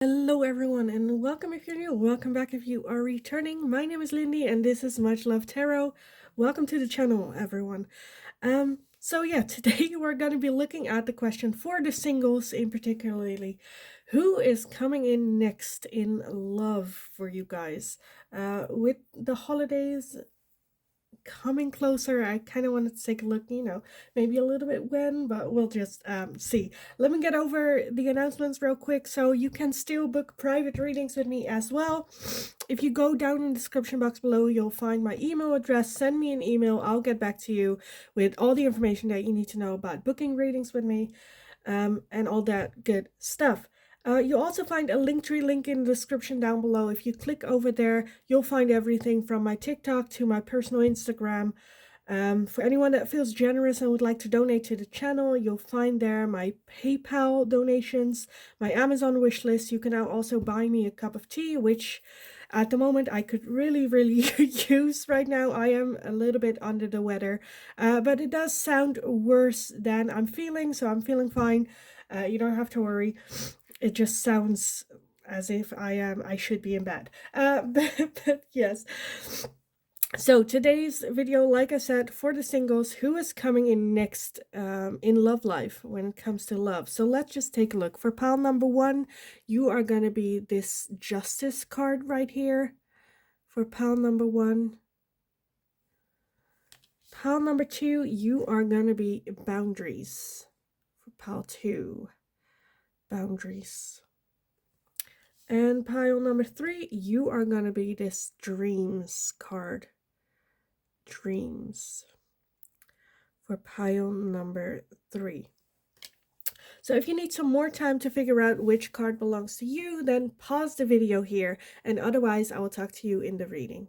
Hello everyone and welcome if you're new, welcome back if you are returning. My name is Lindy and this is Much Love Tarot. Welcome to the channel everyone. So yeah, today we're going to be looking at the question for the singles in particularly. Who is coming in next in love for you guys? With the holidays coming closer, I kind of wanted to take a look, maybe a little bit when, but we'll just see. Let me get over the announcements real quick. So you can still book private readings with me as well. If you go down in the description box below, you'll find my email address. Send me an email. I'll get back to you with all the information that you need to know about booking readings with me, and all that good stuff. You'll also find a Linktree link in the description down below. If you click over there, you'll find everything from my TikTok to my personal Instagram. For anyone that feels generous and would like to donate to the channel, you'll find there my PayPal donations, my Amazon wishlist. You can now also buy me a cup of tea, which at the moment I could really use right now. I am a little bit under the weather, but it does sound worse than I'm feeling, so I'm feeling fine. You don't have to worry. It just sounds as if I should be in bed. But yes. So today's video, like I said, for the singles, who is coming in next in love life when it comes to love. So let's just take a look. For pile number 1, you are going to be this Justice card right here. For pile number 1. Pile number 2, you are going to be Boundaries. For pile 2. Boundaries. And pile number 3, you are going to be this Dreams card. Dreams. For pile number 3. So if you need some more time to figure out which card belongs to you, then pause the video here, and otherwise I will talk to you in the reading.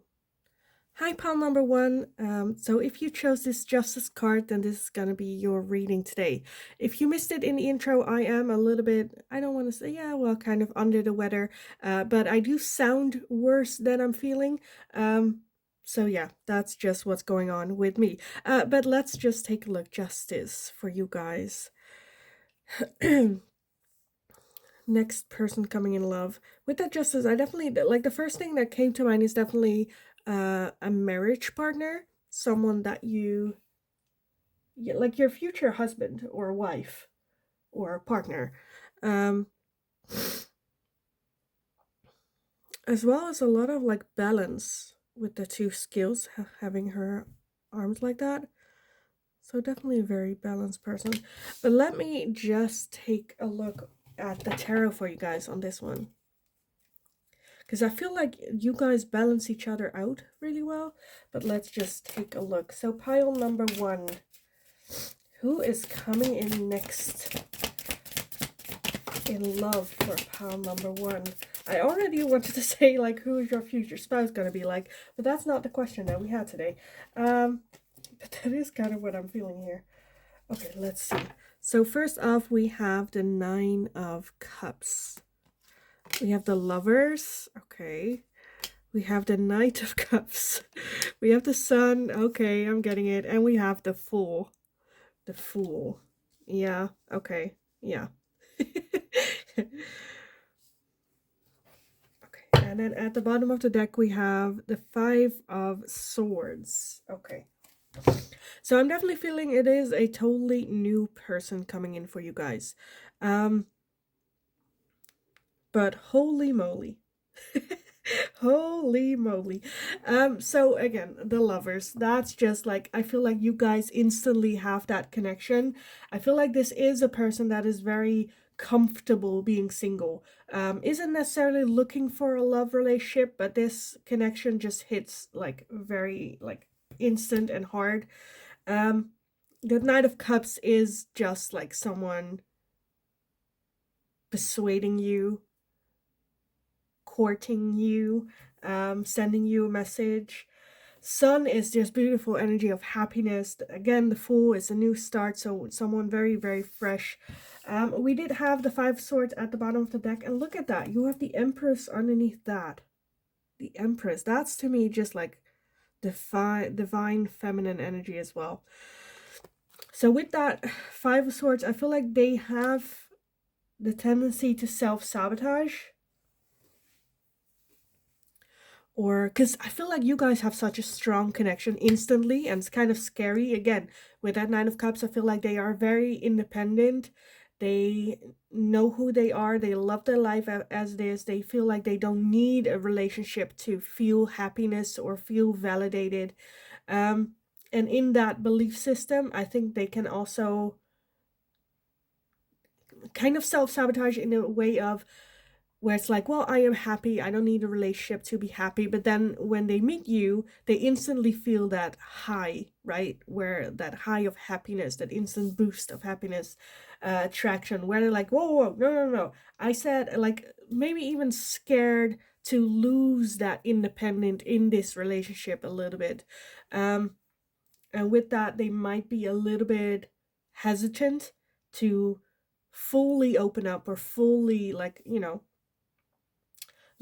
Hi, pile number 1. So if you chose this Justice card, then this is going to be your reading today. If you missed it in the intro, I am a little bit, I don't want to say, kind of under the weather, but I do sound worse than I'm feeling. So yeah, that's just what's going on with me. But let's just take a look. Justice for you guys. Next person coming in love. With that Justice, I definitely, like, the first thing that came to mind is definitely a marriage partner, someone that you, like your future husband or wife or partner, as well as a lot of like balance with the two skills, having her arms like that. So definitely a very balanced person. But let me just take a look at the tarot for you guys on this one, because I feel like you guys balance each other out really well. But let's just take a look. So pile number 1, who is coming in next in love for pile number 1? I already wanted to say, like, who is your future spouse gonna be like, but that's not the question that we had today. But that is kind of what I'm feeling here. Okay, let's see. So first off, we have the 9 of Cups. We have the Lovers. Okay. We have the Knight of Cups. We have the Sun. Okay, I'm getting it. And we have the Fool. The Fool. Yeah, okay. Yeah. Okay, and then at the bottom of the deck, we have the 5 of Swords. Okay. So I'm definitely feeling it is a totally new person coming in for you guys. But holy moly. Holy moly. So again, the Lovers, that's just like, I feel like you guys instantly have that connection. I feel like this is a person that is very comfortable being single, isn't necessarily looking for a love relationship, but this connection just hits like very like instant and hard. The Knight of Cups is just like someone persuading you, courting you, sending you a message. Sun is just beautiful energy of happiness. Again, the Fool is a new start, so someone very fresh. We did have the 5 swords at the bottom of the deck, and look at that, you have the Empress underneath that. The Empress, that's to me just like divine feminine energy as well. So with that 5 of swords, I feel like they have the tendency to self-sabotage or because I feel like you guys have such a strong connection instantly, and it's kind of scary. Again, with that Nine of Cups, I feel like they are very independent. They know who they are. They love their life as it is. They feel like they don't need a relationship to feel happiness or feel validated. Um, and in that belief system, I think they can also kind of self sabotage in a way of where it's like, well, I am happy. I don't need a relationship to be happy. But then when they meet you, they instantly feel that high, right? Where that high of happiness, that instant boost of happiness, attraction, where they're like, whoa, whoa, no, no, no. I said, like, maybe even scared to lose that independent in this relationship a little bit. Um, and with that, they might be a little bit hesitant to fully open up or fully, like,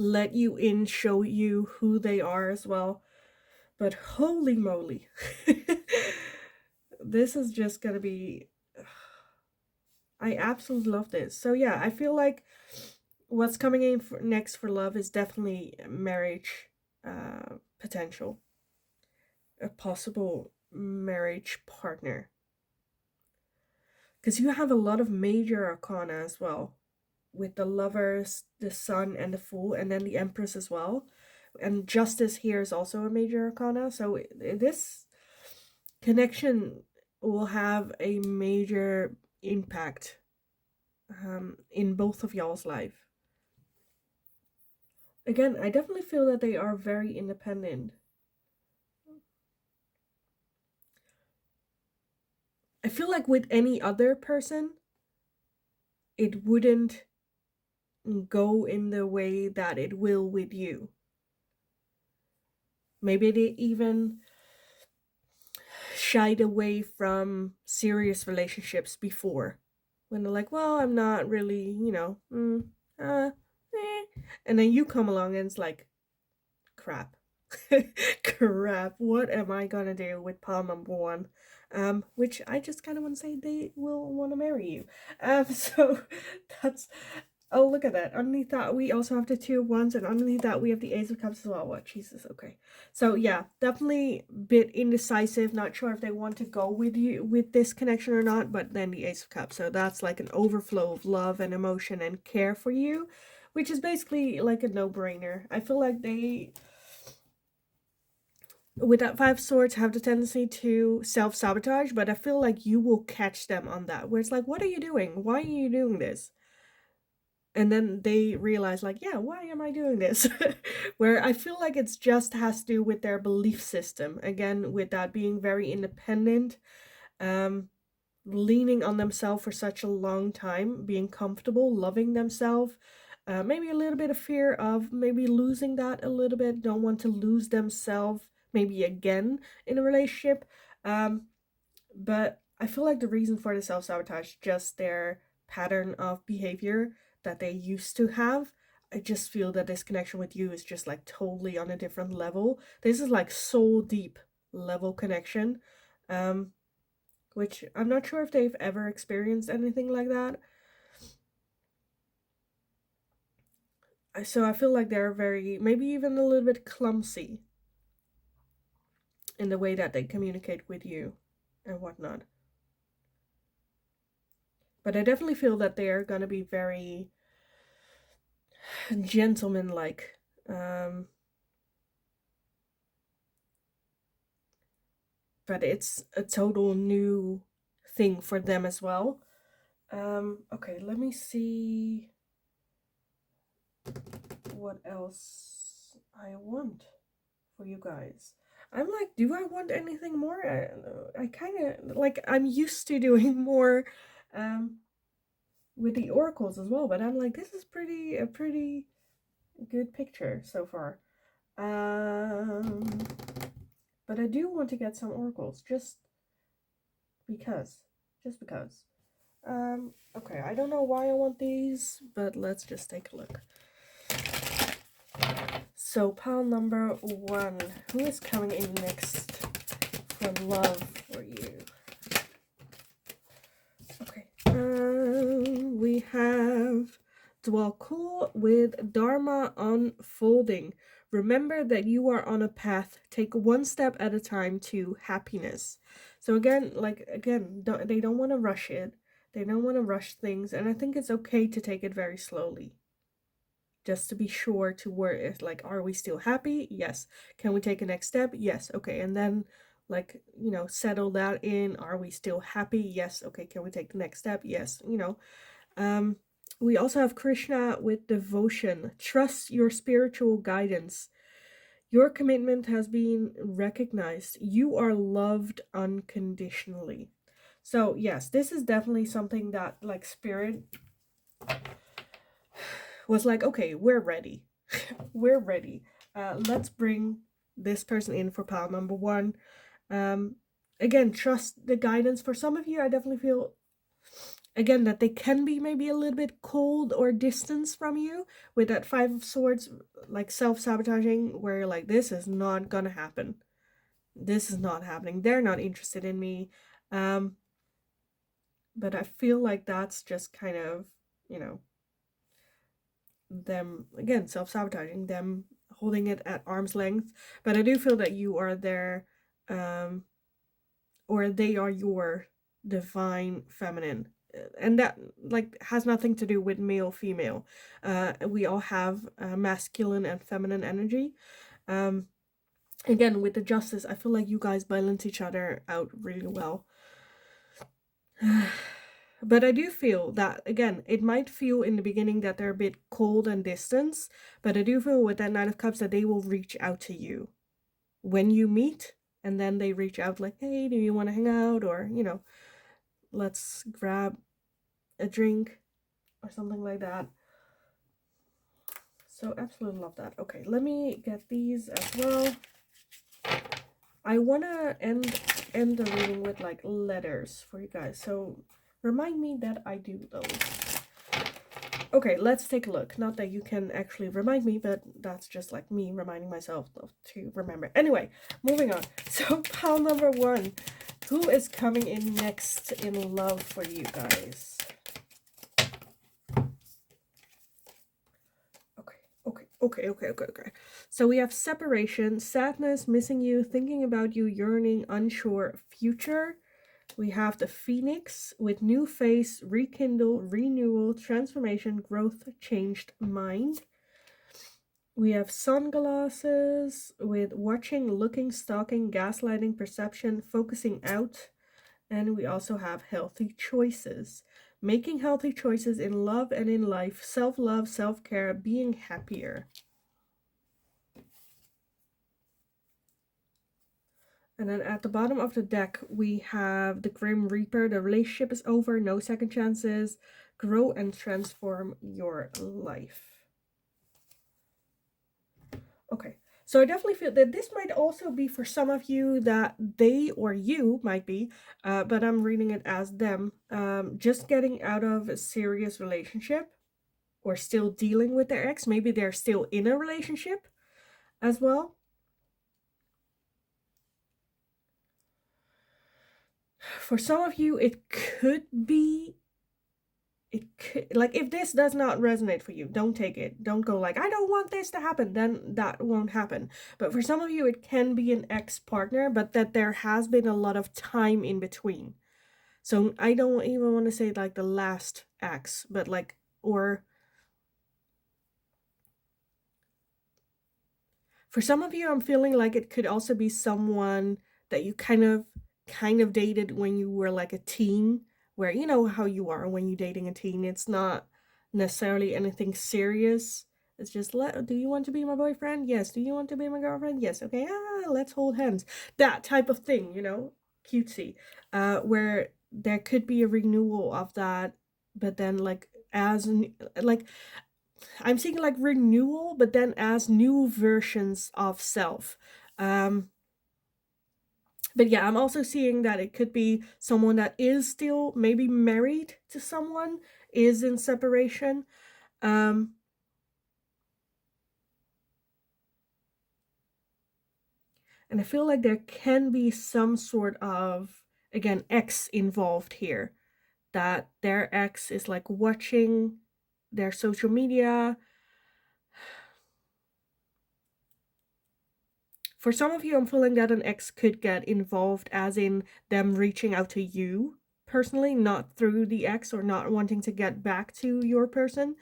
let you in, show you who they are as well. But holy moly, this is just gonna be. I absolutely love this. So yeah, I feel like what's coming in next for love is definitely marriage potential, a possible marriage partner. Because you have a lot of major arcana as well, with the lovers, the sun, and the fool, and then the empress as well. And justice here is also a major arcana. So this connection will have a major impact in both of y'all's life. Again, I definitely feel that they are very independent. I feel like with any other person, it wouldn't go in the way that it will with you. Maybe they even shied away from serious relationships before, when they're like, well, I'm not really, and then you come along and it's like, crap. Crap, what am I gonna do with pile number one? Which I just kind of want to say they will want to marry you. So that's. Oh, look at that. Underneath that, we also have the Two of Wands, and underneath that, we have the Ace of Cups as well. What? Jesus, okay. So, yeah, definitely a bit indecisive. Not sure if they want to go with you with this connection or not, but then the Ace of Cups. So, that's like an overflow of love and emotion and care for you, which is basically like a no brainer. I feel like they, with that Five of Swords, have the tendency to self sabotage, but I feel like you will catch them on that, where it's like, what are you doing? Why are you doing this? And then they realize, like, yeah, why am I doing this? Where I feel like it's just has to do with their belief system, again, with that being very independent, um leaning on themselves for such a long time, being comfortable, loving themselves, maybe a little bit of fear of maybe losing that a little bit, don't want to lose themselves maybe again in a relationship. But I feel like the reason for the self sabotage just their pattern of behavior that they used to have. I just feel that this connection with you is just like totally on a different level. This is like soul deep level connection. Um, which I'm not sure if they've ever experienced anything like that. So I feel like they're very, maybe even a little bit clumsy in the way that they communicate with you and whatnot. But I definitely feel that they are going to be very gentleman-like. But it's a total new thing for them as well. Okay, let me see what else I want for you guys. I'm like, do I want anything more? I kind of like, I'm used to doing more with the oracles as well, but I'm like, this is a pretty good picture so far. But I do want to get some oracles just because. Just because. Okay, I don't know why I want these, but let's just take a look. So, pile number one. Who is coming in next for love for you? Okay. We have Dwell cool with Dharma unfolding. Remember that you are on a path. Take one step at a time to happiness. So again, they don't want to rush it. They don't want to rush things, and I think it's okay to take it very slowly. Just to be sure to where it's like, are we still happy? Yes. Can we take a next step? Yes. Okay. And then settle that in. Are we still happy? Yes. Okay. Can we take the next step? Yes. Um, we also have Krishna with devotion. Trust your spiritual guidance. Your commitment has been recognized. You are loved unconditionally. So, yes, this is definitely something that, like, Spirit was like, okay, we're ready. We're ready. Let's bring this person in for pile number one. Um, again, trust the guidance. For some of you, I definitely feel again that they can be maybe a little bit cold or distance from you with that Five of Swords, like self-sabotaging, where you're like, this is not gonna happen, this is not happening, they're not interested in me. But I feel like that's just kind of, you know them again self-sabotaging, them holding it at arm's length. But I do feel that you are there, um or they are your divine feminine, and that like has nothing to do with male female. We all have masculine and feminine energy. um Again, with the justice, I feel like you guys balance each other out really well. But I do feel that again, it might feel in the beginning that they're a bit cold and distant, but I do feel with that Nine of Cups that they will reach out to you when you meet, and then they reach out like, hey, do you want to hang out, or let's grab a drink or something like that. So absolutely love that. Okay, let me get these as well. I want to end the reading with like letters for you guys, so remind me that I do those. Okay, let's take a look. Not that you can actually remind me, but that's just like me reminding myself to remember. Anyway, moving on. So pile number one, who is coming in next in love for you guys? Okay. So we have separation, sadness, missing you, thinking about you, yearning, unsure, future. We have the Phoenix with new face, rekindle, renewal, transformation, growth, changed mind. We have sunglasses with watching, looking, stalking, gaslighting, perception, focusing out. And we also have healthy choices. Making healthy choices in love and in life, self-love, self-care, being happier. And then at the bottom of the deck, we have the Grim Reaper. The relationship is over, no second chances. Grow and transform your life. Okay, so I definitely feel that this might also be for some of you that they or you might be, but I'm reading it as them, just getting out of a serious relationship or still dealing with their ex. Maybe they're still in a relationship as well. For some of you, it could be, like, if this does not resonate for you, don't take it. Don't go like, I don't want this to happen. Then that won't happen. But for some of you, it can be an ex-partner, but that there has been a lot of time in between. So I don't even want to say like the last ex, but like, or for some of you, I'm feeling like it could also be someone that you kind of dated when you were like a teen, where you know how you are when you're dating a teen. It's not necessarily anything serious. It's just, do you want to be my boyfriend? Yes. Do you want to be my girlfriend? Yes. Okay. Let's hold hands. That type of thing, cutesy. Where there could be a renewal of that, but then like like I'm seeing like renewal, but then as new versions of self. Um, but yeah, I'm also seeing that it could be someone that is still maybe married to someone, is in separation. Um, and I feel like there can be some sort of, again, ex involved here. That their ex is like watching their social media. For some of you, I'm feeling that an ex could get involved, as in them reaching out to you personally, not through the ex, or not wanting to get back to your person,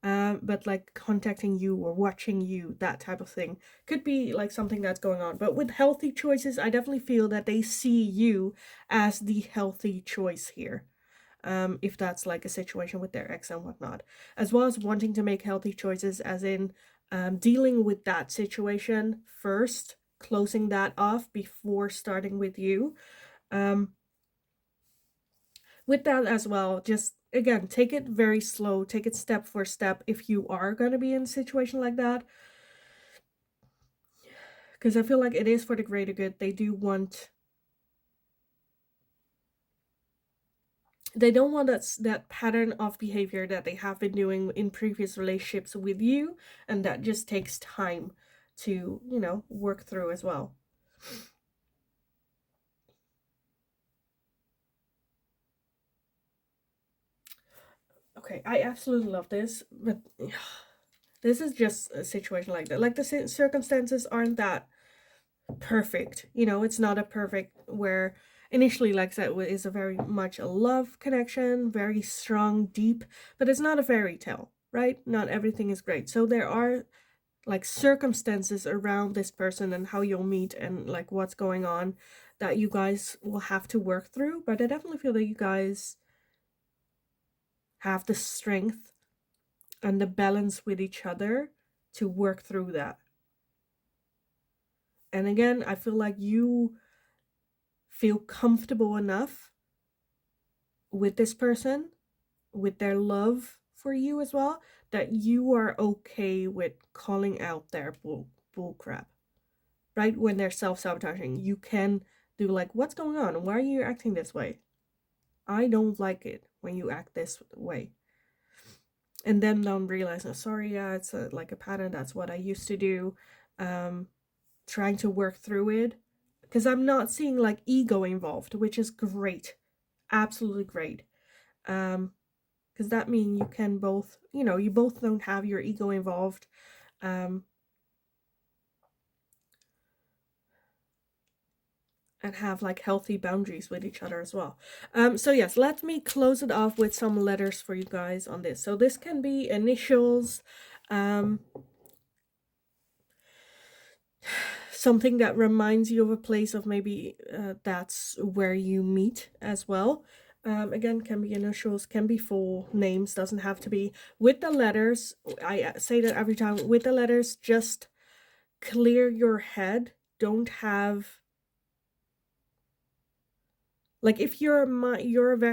but like contacting you or watching you, that type of thing. Could be like something that's going on. But with healthy choices, I definitely feel that they see you as the healthy choice here. If that's like a situation with their ex and whatnot, as well as wanting to make healthy choices, as in dealing with that situation first, closing that off before starting with you. Um, with that as well, just again, take it very slow, take it step for step if you are going to be in a situation like that. Because I feel like it is for the greater good. They don't want that pattern of behavior that they have been doing in previous relationships with you, and that just takes time to, work through as well. Okay, I absolutely love this, but this is just a situation like that. Like the circumstances aren't that perfect. It's not a perfect where initially, like I said, is a very much a love connection, very strong, deep, but it's not a fairy tale, right? Not everything is great. So there are like circumstances around this person and how you'll meet and like what's going on that you guys will have to work through. But I definitely feel that you guys have the strength and the balance with each other to work through that. And again, I feel like you feel comfortable enough with this person, with their love for you as well, that you are okay with calling out their bull crap. Right? When they're self-sabotaging, you can do like, what's going on? Why are you acting this way? I don't like it when you act this way. And then don't realize, oh, sorry, yeah, it's like a pattern. That's what I used to do. Um, Trying to work through it. Because I'm not seeing like ego involved, which is great. Absolutely great. Because that means you can both, you both don't have your ego involved. Um, and have like healthy boundaries with each other as well. So yes, let me close it off with some letters for you guys on this. So this can be initials, something that reminds you of a place of maybe that's where you meet as well. Again, can be initials, can be full names, doesn't have to be. With the letters, I say that every time, with the letters, just clear your head. Don't have like, if you're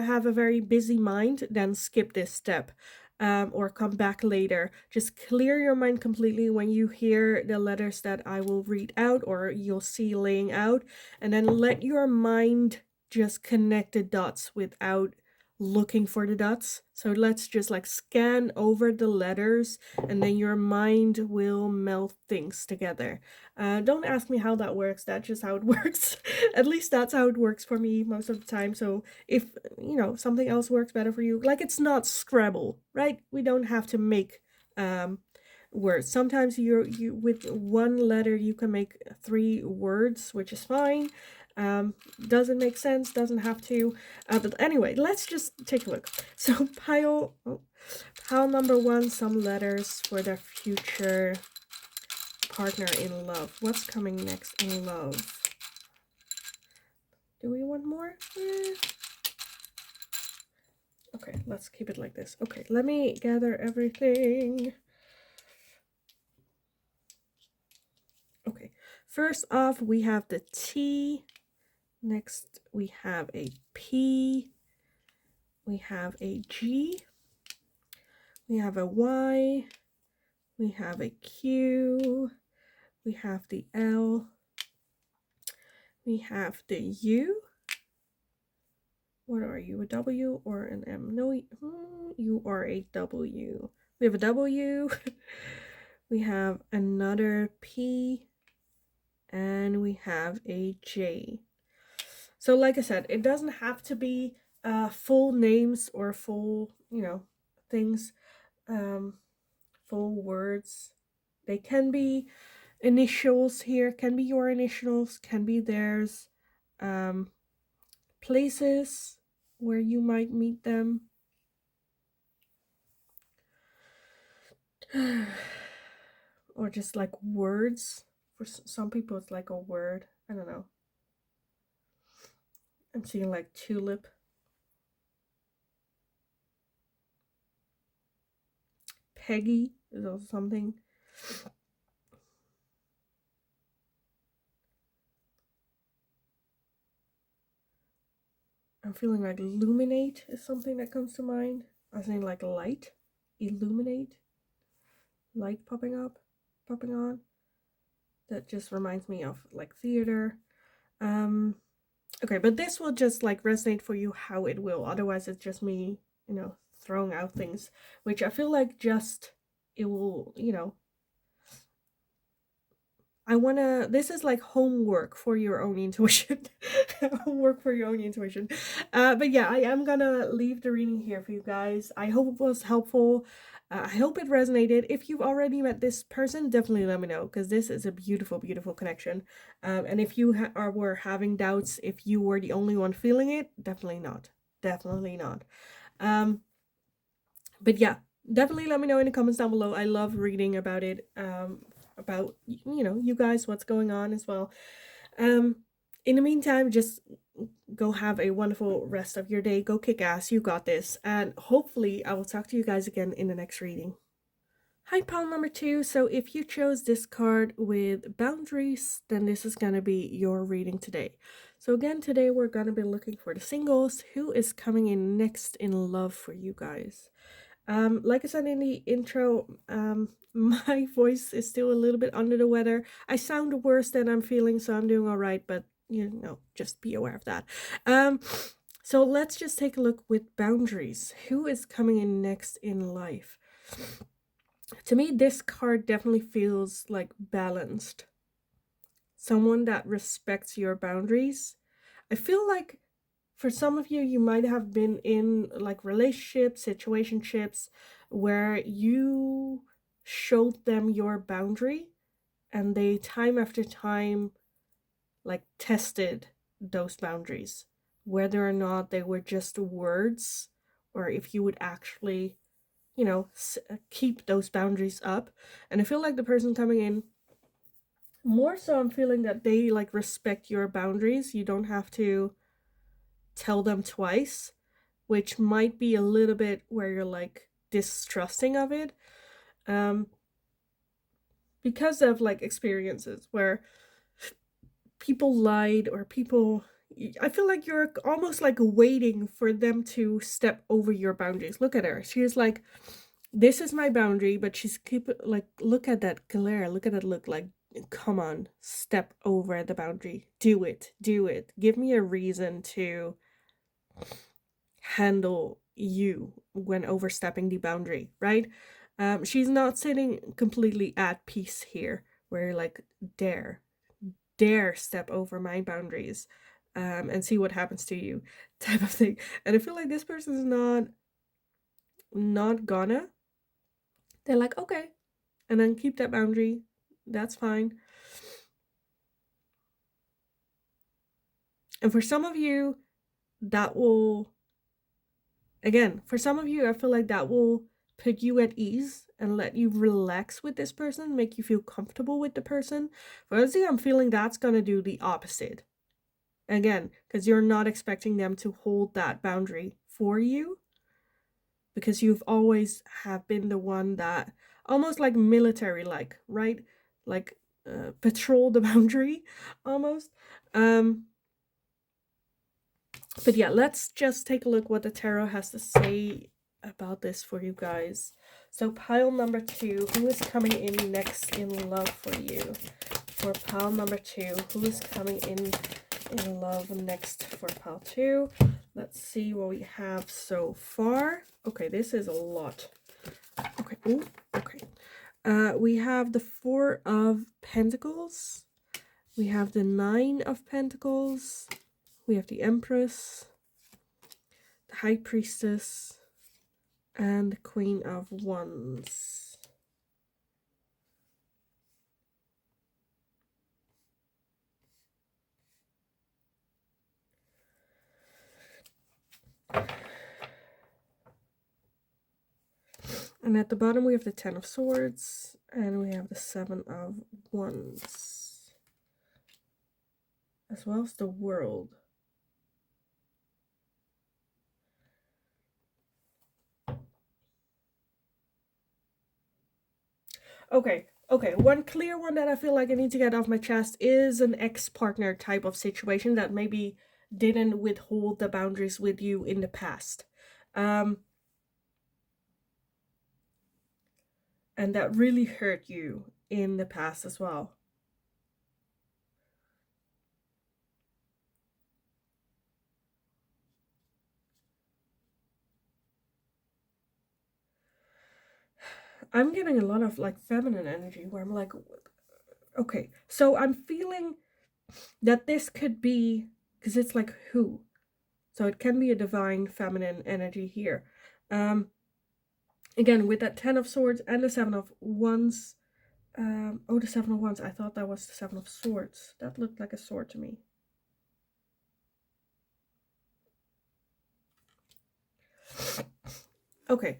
have a very busy mind, then skip this step, or come back later. Just clear your mind completely when you hear the letters that I will read out or you'll see laying out, and then let your mind just connect the dots without looking for the dots. So let's just like scan over the letters, and then your mind will melt things together. Don't ask me how that works. That's just how it works. At least that's how it works for me most of the time. So if something else works better for you, like, it's not Scrabble, right? We don't have to make words. Sometimes you with one letter you can make 3 words, which is fine. Doesn't make sense, doesn't have to. But anyway, let's just take a look. So pile number 1, some letters for their future partner in love. What's coming next in love? Do we want more? Okay, let's keep it like this. Okay, let me gather everything. Okay, first off, we have the T. Next, we have a P. We have a G. We have a Y. We have a Q. We have the L. We have the U. What are you, a W or an M? No, you are a W. We have a W. We have another P. And we have a J. So like I said, it doesn't have to be full names or full, things. full words. They can be initials here, can be your initials, can be theirs. Um, Places where you might meet them. Or just like words. For some people, it's like a word. I don't know. I'm seeing like tulip. Peggy is also something. I'm feeling like illuminate is something that comes to mind. I think like light. Illuminate. Light popping up, popping on. That just reminds me of like theater. Um, okay, but this will just like resonate for you how it will. Otherwise, it's just me, throwing out things, which I feel like just it will, this is like homework for your own intuition. Homework for your own intuition. But yeah, I am gonna leave the reading here for you guys. I hope it was helpful. I hope it resonated. If you've already met this person, definitely let me know, because this is a beautiful, beautiful connection. And if you were having doubts if you were the only one feeling it, definitely not. Definitely not. Um, but yeah, definitely let me know in the comments down below. I love reading about it, about you guys, what's going on as well. um in the meantime, just go have a wonderful rest of your day. Go kick ass, you got this, and hopefully I will talk to you guys again in the next reading. Hi, pile number 2. So if you chose this card with boundaries, then this is going to be your reading today. So again, today we're going to be looking for the singles. Who is coming in next in love for you guys? Like I said in the intro, my voice is still a little bit under the weather. I sound worse than I'm feeling, so I'm doing all right, but just be aware of that. So let's just take a look with boundaries. Who is coming in next in life? To me, this card definitely feels like balanced. Someone that respects your boundaries. I feel like for some of you, you might have been in like relationships, situationships where you showed them your boundary and they time after time like tested those boundaries, whether or not they were just words or if you would actually, keep those boundaries up. And I feel like the person coming in, more so I'm feeling that they like respect your boundaries. You don't have to tell them twice, which might be a little bit where you're like distrusting of it, um because of like experiences where people lied or people, I feel like you're almost like waiting for them to step over your boundaries. Look at her, she's like, this is my boundary, but she's keep like, look at that glare, look at that look, like, come on, step over the boundary, do it, give me a reason to handle you when overstepping the boundary, right? She's not sitting completely at peace here, where like, dare step over my boundaries, and see what happens to you, type of thing. And I feel like this person is not gonna. They're like, okay, and then keep that boundary. That's fine. And for some of you, that will, again, for some of you, I feel like that will put you at ease and let you relax with this person, make you feel comfortable with the person. For others, I'm feeling that's going to do the opposite. Again, because you're not expecting them to hold that boundary for you, because you've always have been the one that almost like military like, right? Like patrol the boundary almost. But yeah, let's just take a look what the tarot has to say about this for you guys. So pile number 2, who is coming in next in love for you? For pile number 2, who is coming in love next for pile 2? Let's see what we have so far. Okay, this is a lot. Okay, ooh, okay. We have the 4 of Pentacles. We have the 9 of Pentacles. We have the Empress, the High Priestess, and the Queen of Wands. And at the bottom we have the Ten of Swords, and we have the Seven of Wands, as well as the World. Okay, one clear one that I feel like I need to get off my chest is an ex-partner type of situation that maybe didn't withhold the boundaries with you in the past. And that really hurt you in the past as well. I'm getting a lot of like feminine energy where I'm like, okay, so I'm feeling that this could be, because it's like who, so it can be a divine feminine energy here. Again, with that Ten of Swords and the Seven of Wands. Oh, the Seven of Wands. I thought that was the Seven of Swords. That looked like a sword to me. Okay.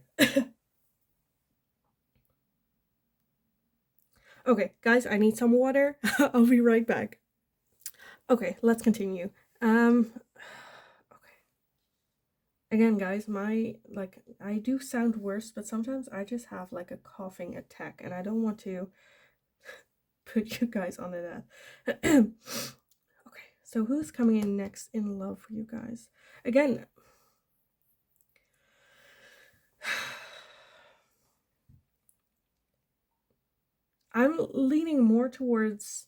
Okay, guys, I need some water. I'll be right back. Okay, let's continue. Okay. Again, guys, I do sound worse, but sometimes I just have like a coughing attack, and I don't want to put you guys onto that. Okay, so who's coming in next in love for you guys? Again, I'm leaning more towards.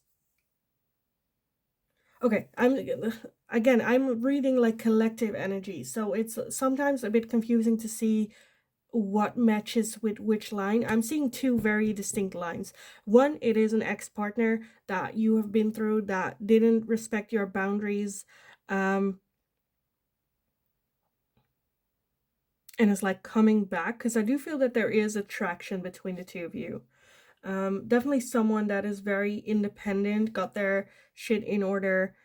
Okay, I'm reading like collective energy, so it's sometimes a bit confusing to see what matches with which line. I'm seeing two very distinct lines. One, it is an ex-partner that you have been through that didn't respect your boundaries, and it's like coming back, because I do feel that there is attraction between the two of you. Definitely someone that is very independent, got their shit in order.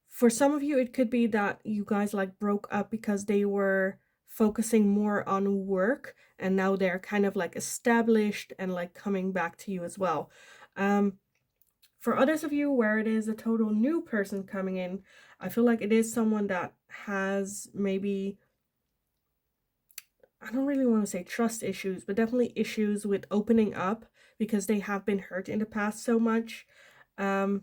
For some of you, it could be that you guys like broke up because they were focusing more on work, and now they're kind of like established and like coming back to you as well. For others of you where it is a total new person coming in, I feel like it is someone that has maybe, I don't really want to say trust issues, but definitely issues with opening up because they have been hurt in the past so much. Um,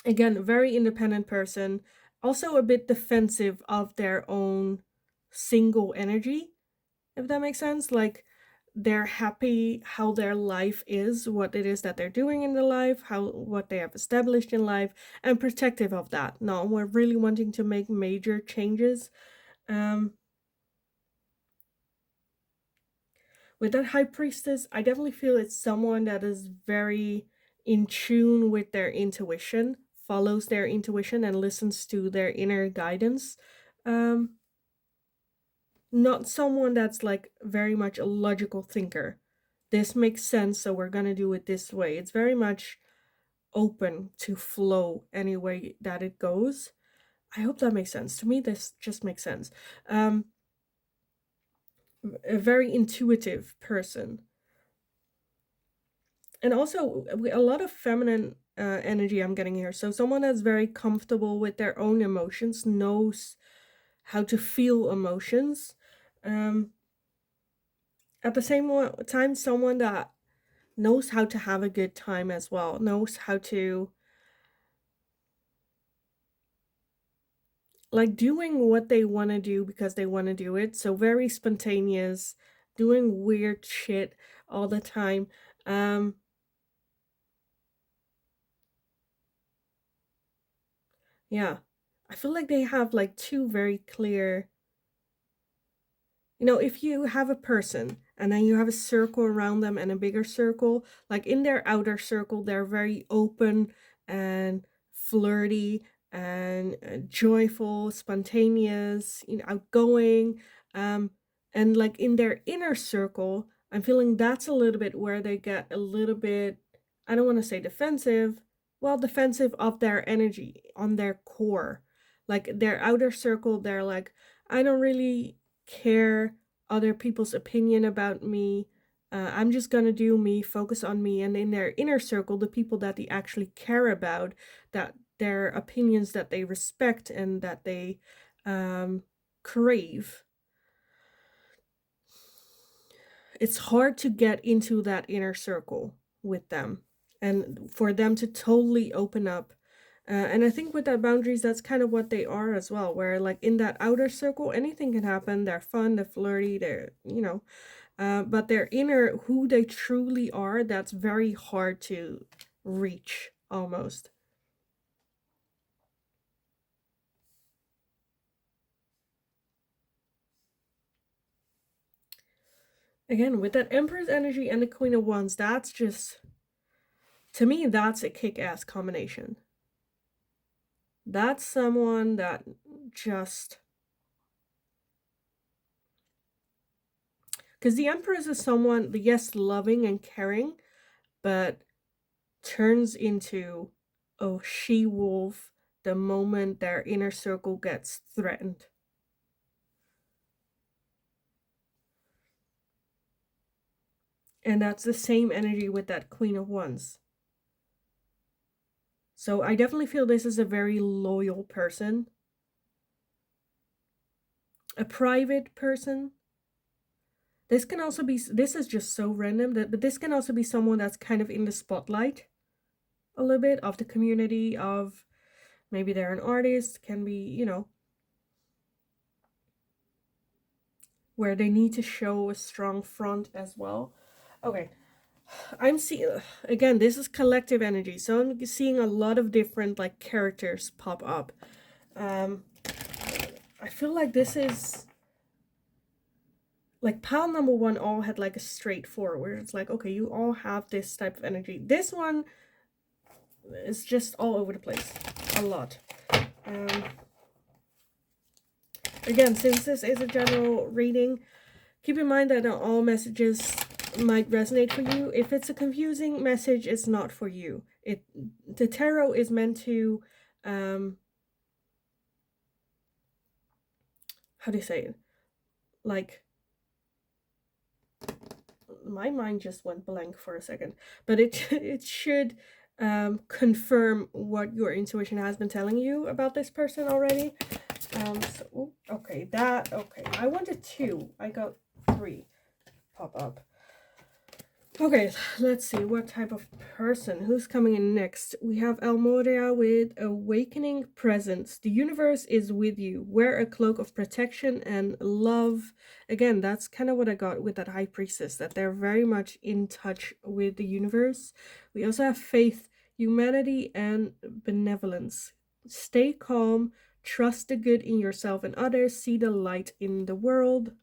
Again, very independent person, also a bit defensive of their own single energy, if that makes sense. Like, they're happy how their life is, what it is that they're doing in their life, how what they have established in life, and protective of that. No, we're really wanting to make major changes. Um, with that High Priestess, I definitely feel it's someone that is very in tune with their intuition, follows their intuition, and listens to their inner guidance. Um, Not someone that's like very much a logical thinker. This makes sense, so we're gonna do it this way. It's very much open to flow any way that it goes. I hope that makes sense. To me, this just makes sense. Um, a very intuitive person. And also a lot of feminine energy I'm getting here. So someone that's very comfortable with their own emotions, knows how to feel emotions. Um, at the same time, someone that knows how to have a good time as well, knows how to like doing what they want to do because they want to do it. So very spontaneous, doing weird shit all the time. Um, yeah, I feel like they have like two very clear, if you have a person and then you have a circle around them and a bigger circle, like in their outer circle, they're very open and flirty and joyful, spontaneous, outgoing. Um, and like in their inner circle, I'm feeling that's a little bit where they get a little bit, I don't want to say defensive, well, defensive of their energy on their core. Like their outer circle, they're like, I don't really care other people's opinion about me. I'm just gonna do me, focus on me. And in their inner circle, the people that they actually care about, that their opinions that they respect and that they um, crave, it's hard to get into that inner circle with them and for them to totally open up. And I think with that boundaries, that's kind of what they are as well, where like in that outer circle, anything can happen. They're fun, they're flirty, but their inner, who they truly are, that's very hard to reach almost. Again, with that Empress energy and the Queen of Wands, that's just, to me, that's a kick ass combination. That's someone that just. Because the Empress is someone, yes, loving and caring, but turns into a she wolf the moment their inner circle gets threatened. And that's the same energy with that Queen of Wands. So I definitely feel this is a very loyal person, a private person. This can also be, this is just so random, but this can also be someone that's kind of in the spotlight a little bit of the community, of maybe they're an artist, can be, where they need to show a strong front as well. Okay, I'm seeing, again, this is collective energy, so I'm seeing a lot of different like characters pop up. I feel like this is like pile number one all had like a straightforward where it's like, okay, you all have this type of energy. This one is just all over the place, a lot. um Again, since this is a general reading, keep in mind that not all messages might resonate for you. If it's a confusing message, it's not for you. The tarot is meant to how do you say it? Like, my mind just went blank for a second, but it should confirm what your intuition has been telling you about this person already. Okay, I wanted two, I got three pop up. Okay, let's see what type of person, who's coming in next. We have Almoria with Awakening Presence. The universe is with you. Wear a cloak of protection and love. Again, that's kind of what I got with that High Priestess, that they're very much in touch with the universe. We also have faith, humanity, and benevolence. Stay calm, trust the good in yourself and others, see the light in the world.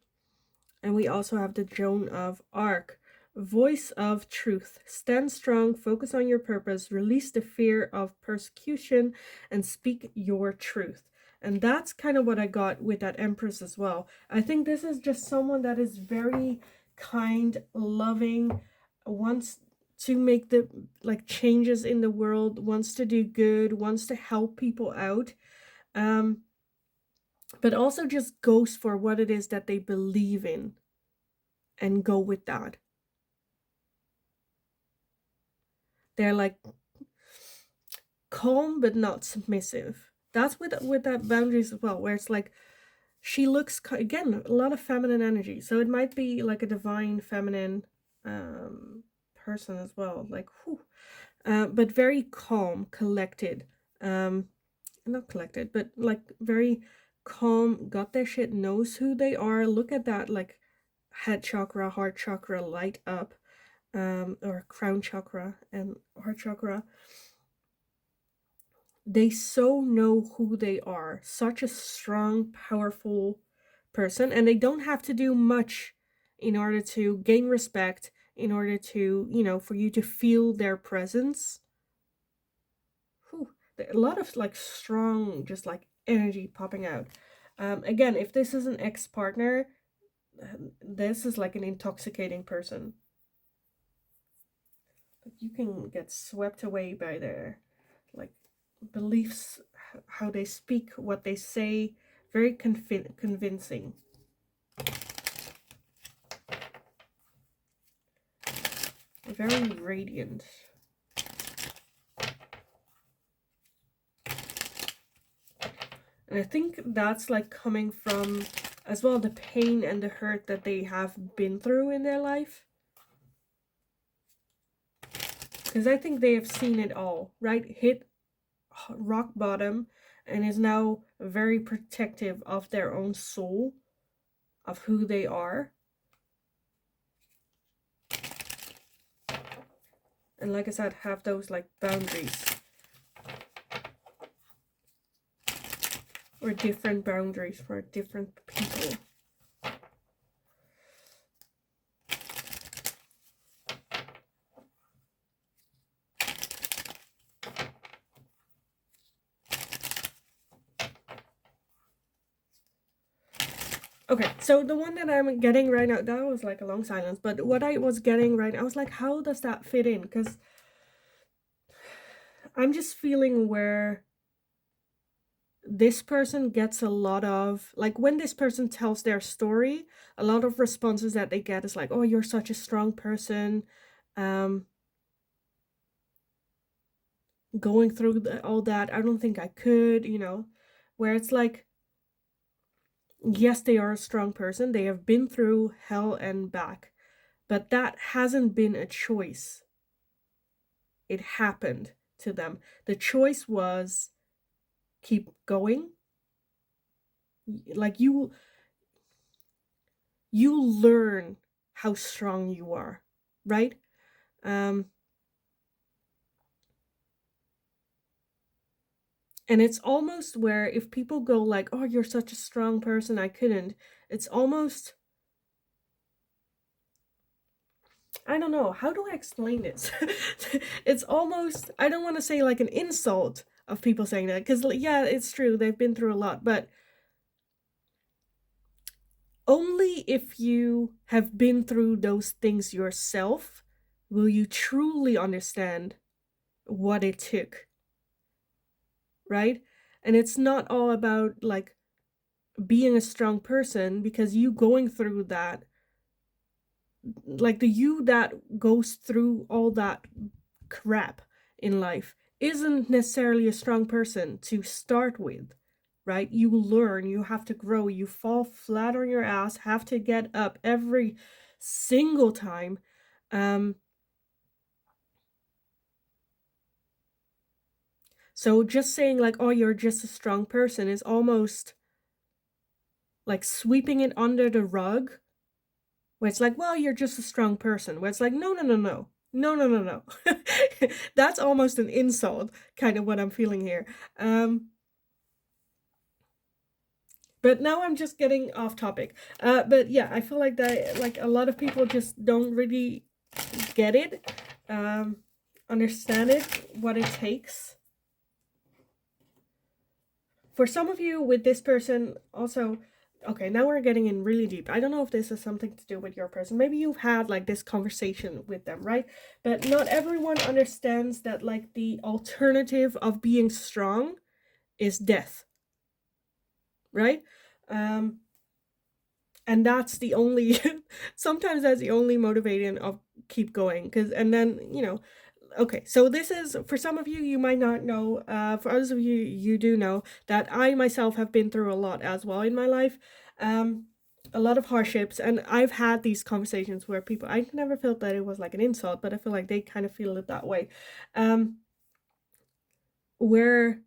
And we also have the Joan of Arc. Voice of truth. Stand strong, focus on your purpose, release the fear of persecution, and speak your truth. And that's kind of what I got with that Empress as well. I think this is just someone that is very kind, loving, wants to make the like changes in the world, wants to do good, wants to help people out. But also just goes for what it is that they believe in and go with that. They're like calm but not submissive. That's with that boundaries as well, where it's like she looks, again, a lot of feminine energy. So it might be like a divine feminine person as well, like whew. But very calm, collected. Not collected, but like very calm, got their shit, knows who they are. Look at that, like head chakra, heart chakra light up, or crown chakra and heart chakra. They so know who they are. Such a strong, powerful person, and they don't have to do much in order to gain respect, in order to, for you to feel their presence. Whew. A lot of like strong, just like energy popping out. Again, if this is an ex-partner, this is like an intoxicating person. You can get swept away by their like beliefs, how they speak, what they say. Very convincing. Very radiant. And I think that's like coming from as well the pain and the hurt that they have been through in their life. Because I think they have seen it all, right? Hit rock bottom and is now very protective of their own soul, of who they are. And like I said, have those like boundaries. Or different boundaries for different people. Okay, so the one that I'm getting right now, that was like a long silence, but what I was getting right now, I was like, how does that fit in? Because I'm just feeling where this person gets a lot of, like when this person tells their story, a lot of responses that they get is like, oh, you're such a strong person. Going through all that, I don't think I could, where it's like, yes, they are a strong person. They have been through hell and back, but that hasn't been a choice. It happened to them. The choice was keep going. Like you learn how strong you are, right? And it's almost where if people go like, oh, you're such a strong person, I couldn't, it's almost, I don't know, how do I explain this? It's almost, I don't want to say like an insult of people saying that, because yeah, it's true, they've been through a lot, but only if you have been through those things yourself will you truly understand what it took, right? And it's not all about like being a strong person, because you going through that, like the you that goes through all that crap in life isn't necessarily a strong person to start with, right? You learn, you have to grow, you fall flat on your ass, have to get up every single time. So just saying like, oh, you're just a strong person is almost like sweeping it under the rug, where it's like, well, you're just a strong person, where it's like, no, no, no, no. No, no, no, no. That's almost an insult, kind of what I'm feeling here. But now I'm just getting off topic. But yeah, I feel like that, like a lot of people just don't really get it, understand it, what it takes. For some of you with this person also, okay, now we're getting in really deep. I don't know if this has something to do with your person. Maybe you've had like this conversation with them, right? But not everyone understands that like the alternative of being strong is death, right? And that's the only sometimes that's the only motivating of keep going, because and then okay, so this is for some of you, you might not know, for others of you, you do know that I myself have been through a lot as well in my life, a lot of hardships, and I've had these conversations where people, I never felt that it was like an insult, but I feel like they kind of feel it that way, where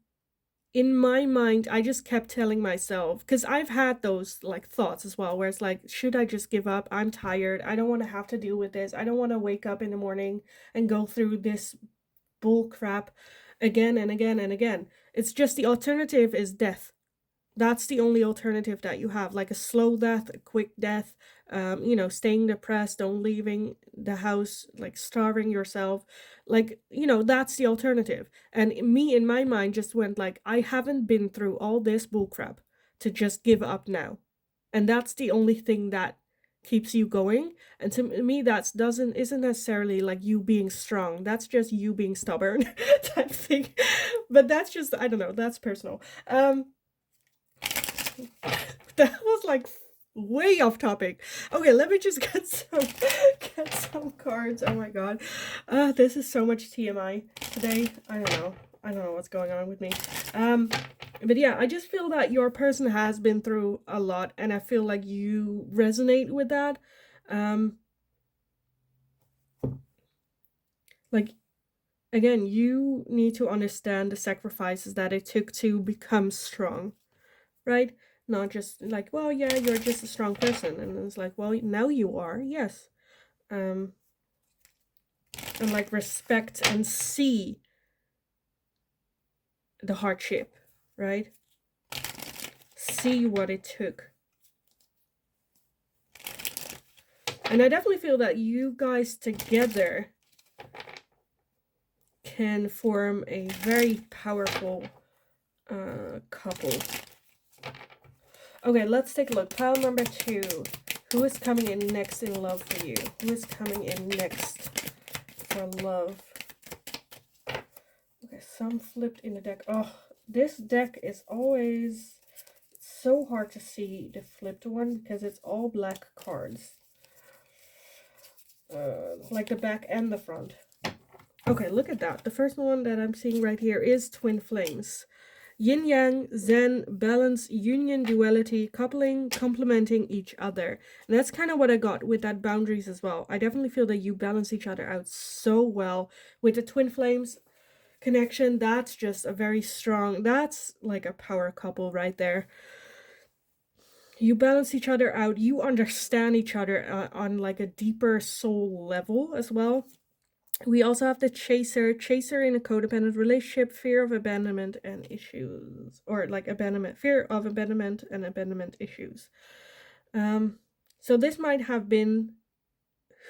in my mind, I just kept telling myself, because I've had those like thoughts as well, where it's like, should I just give up? I'm tired. I don't want to have to deal with this. I don't want to wake up in the morning and go through this bull crap again and again and again. It's just the alternative is death. That's the only alternative that you have, like a slow death, a quick death, you know, staying depressed, don't leaving the house, like starving yourself, like, you know, that's the alternative. And me in my mind just went like, I haven't been through all this bullcrap to just give up now. And that's the only thing that keeps you going. And to me, that's doesn't isn't necessarily like you being strong. That's just you being stubborn type thing. But that's just, I don't know, that's personal. That was like way off topic. Okay, let me just get some cards. Oh my god. This is so much TMI today. I don't know. I don't know what's going on with me. But yeah, I just feel that your person has been through a lot, and I feel like you resonate with that. Like, again, you need to understand the sacrifices that it took to become strong, right? Not just like, well, yeah, you're just a strong person, and it's like, well, now you are, yes. And like respect and see the hardship, right? See what it took. And I definitely feel that you guys together can form a very powerful couple. Okay, let's take a look. Pile number 2. Who is coming in next in love for you? Who is coming in next for love? Okay, some flipped in the deck. Oh, this deck is always so hard to see the flipped one because it's all black cards. Like the back and the front. Okay, look at that. The first one that I'm seeing right here is twin flames. Yin yang, zen, balance, union, duality, coupling, complementing each other. And that's kind of what I got with that boundaries as well. I definitely feel that you balance each other out so well. With the twin flames connection, that's just a very strong, that's like a power couple right there. You balance each other out. You understand each other on like a deeper soul level as well. We also have the chaser in a codependent relationship, fear of abandonment and issues, or like abandonment, fear of abandonment and abandonment issues. So this might have been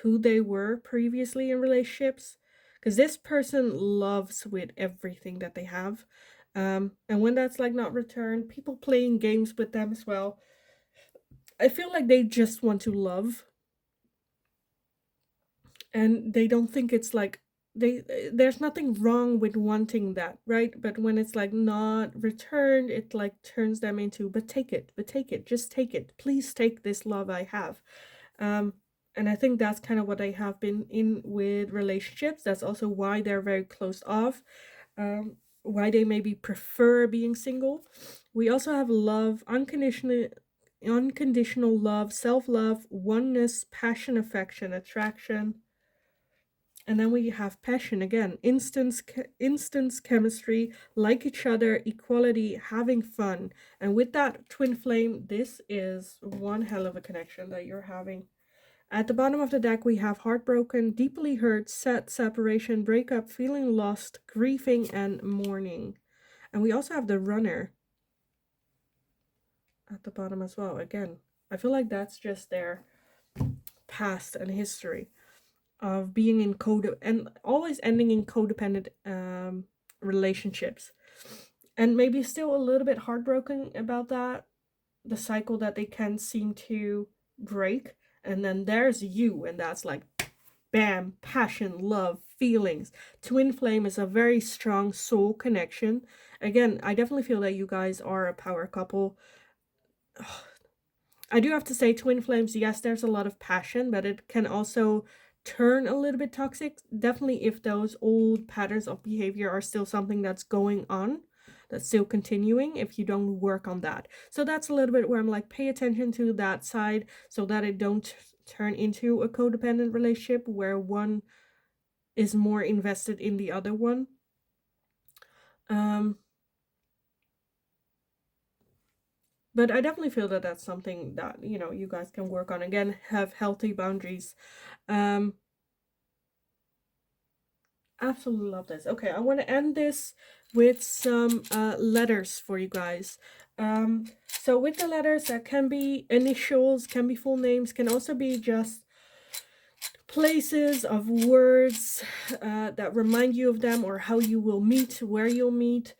who they were previously in relationships, because this person loves with everything that they have. And when that's like not returned, people playing games with them as well. I feel like they just want to love, and they don't think it's like there's nothing wrong with wanting that, right? But when it's like not returned, it like turns them into, but take it, just take it, please take this love I have. And I think that's kind of what I have been in with relationships. That's also why they're very closed off, why they maybe prefer being single. We also have love, unconditional love, self-love, oneness, passion, affection, attraction. And then we have passion again, instance chemistry, like each other, equality, having fun. And with that twin flame, this is one hell of a connection that you're having. At the bottom of the deck, we have heartbroken, deeply hurt, sad, separation, breakup, feeling lost, grieving, and mourning. And we also have the runner at the bottom as well. Again, I feel like that's just their past and history of being in and always ending in codependent relationships, and maybe still a little bit heartbroken about that, the cycle that they can't seem to break. And then there's you, and that's like bam, passion, love, feelings. Twin flame is a very strong soul connection. Again, I definitely feel that you guys are a power couple. I do have to say, twin flames, yes, there's a lot of passion, but it can also turn a little bit toxic. Definitely if those old patterns of behavior are still something that's going on, that's still continuing, if you don't work on that. So that's a little bit where I'm like, pay attention to that side so that it don't turn into a codependent relationship where one is more invested in the other one. But I definitely feel that that's something that, you know, you guys can work on. Again, have healthy boundaries. Absolutely love this. Okay, I want to end this with some letters for you guys. So with the letters, that can be initials, can be full names, can also be just places of words that remind you of them, or how you will meet, where you'll meet,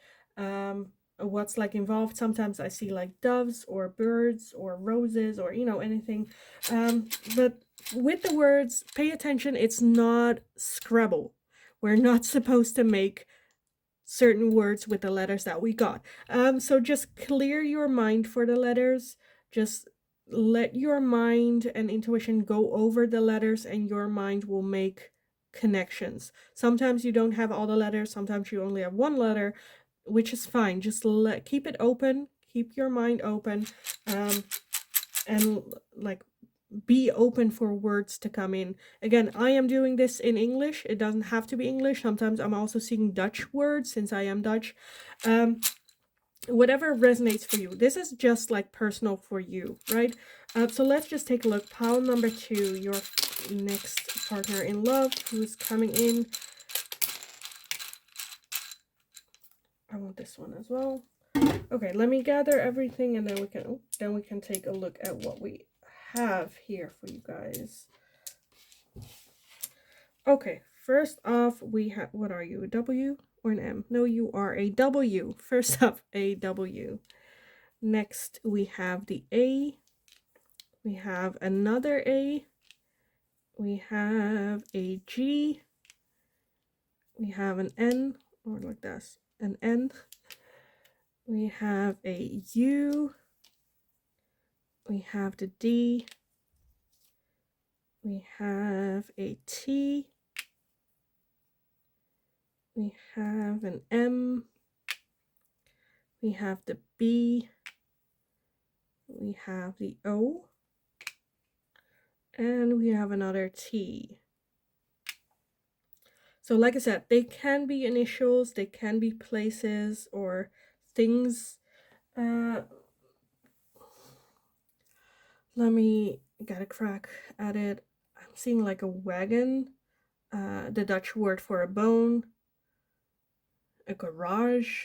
what's like involved. Sometimes I see like doves or birds or roses or, you know, anything. But with the words, pay attention, it's not Scrabble. We're not supposed to make certain words with the letters that we got. So just clear your mind for the letters. Just let your mind and intuition go over the letters, and your mind will make connections. Sometimes you don't have all the letters, sometimes you only have one letter, which is fine. Just keep it open, keep your mind open, and like be open for words to come in. Again, I am doing this in English. It doesn't have to be English. Sometimes I'm also seeing Dutch words since I am Dutch. Whatever resonates for you. This is just like personal for you, right? So let's just take a look. Pile number 2, your next partner in love who's coming in. I want this one as well. Okay, let me gather everything, and then we can take a look at what we have here for you guys. Okay, first off, we have, what are you, a W or an M? No, you are a W. First up, a W. Next, we have the A. We have another A. We have a G. We have an N, or like this, an N. We have a U. We have the D. We have a T. We have an M. We have the B. We have the O. And we have another T. So like I said, they can be initials, they can be places or things. Let me get a crack at it. I'm seeing like a wagon, the Dutch word for a bone, a garage,